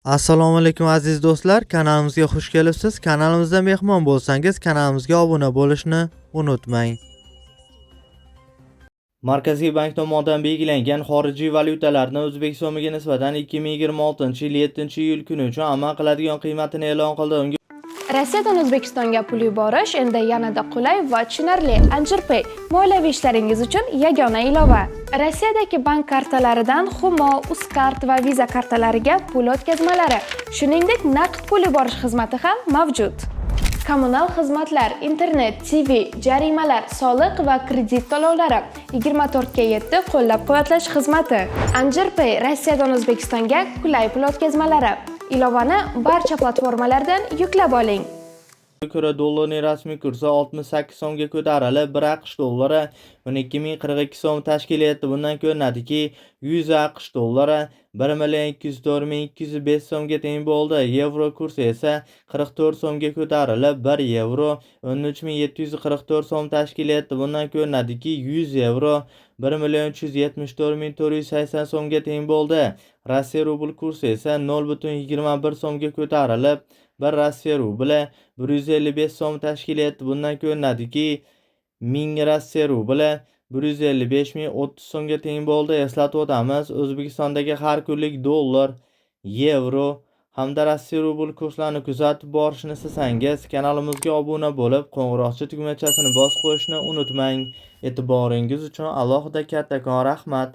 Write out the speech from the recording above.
Assalomu alaykum aziz do'stlar, kanalimizga xush kelibsiz. Kanalimizda mehmon bo'lsangiz, kanalimizga obuna bo'lishni unutmang. Markaziy bank tomonidan belgilangan xorijiy valyutalarni O'zbek so'miga nisbatan 2026-yil 7-iyul kuni uchun amal qiladigan qiymatini e'lon qildi. Rossiyadan O'zbekistonga pul yuborish endi yanada qulay va tushunarli. Anjirpay moliyaviy ishlaringiz uchun yagona ilova. Rossiyadagi bank kartalaridan Humo, Uzkart va Visa kartalariga pul o'tkazmalari, shuningdek naqd pul yuborish xizmati ham mavjud. Kommunal xizmatlar, internet, TV, jarimalar, soliq va kredit to'lovlari 24/7 qo'llab-quvvatlash xizmati. Anjirpay Rossiyadan O'zbekistonga qulay pul o'tkazmalari. Ilovani barcha platformalardan yuklab oling. Ko'ra dollarning rasmiy kursi 68 so'mga ko'tarilib, 1 AQSh dollari 12.042 so'm tashkil etdi. Bundan ko'rinadiki, 100 AQSh dollari 1.204.205 so'mga teng bo'ldi. Yevro kursi esa 44 so'mga ko'tarilib, 1 yevro 13.744 so'm tashkil etdi. Bundan ko'rinadiki, 100 yevro 1.374.480 so'mga teng bo'ldi. Rossiya rubl kursi esa 0.21 so'mga ko'tarilib, 1 Rossiya rubli 155 so'm tashkil etdi. Bundan ko'rinadiki, 1000 Rossiya rubli 155.030 so'mga teng bo'ldi. Eslatib o'tamiz, O'zbekistondagi har kunlik dollar, yevro hamda Rossiya rubl kurslarini kuzatib borishni istasangiz, kanalimizga obuna bo'lib, qo'ng'iroqcha tugmachasini bosib qo'yishni unutmang. E'tiboringiz uchun alohida kattakon rahmat.